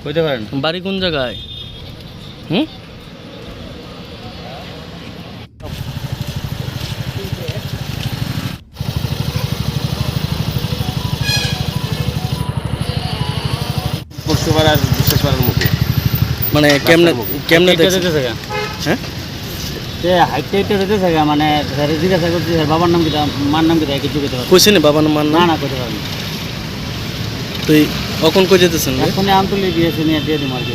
কইতে পারেন। বাড়ি কোন জায়গায়? হুম, করতে পারে আর বিশ্বাস করার মতো। মানে কেমনে কেমনে হাইটটা দেখছেন? যেতেছে গা। হ্যাঁ, সে হাইটটা যেতেছে গা, মানে স্যারে জিজ্ঞাসা করছি স্যার বাবার নাম কিটা, মার নাম কিটা, কিছু কইতে পারে কইছেন বাবার নাম মার না, নাম? না কইতে পারেন। তুই কখন কই যেতেছেন? এখনই আমতলি দিয়েছে, নিয়ে দিয়ে দিম আর কি।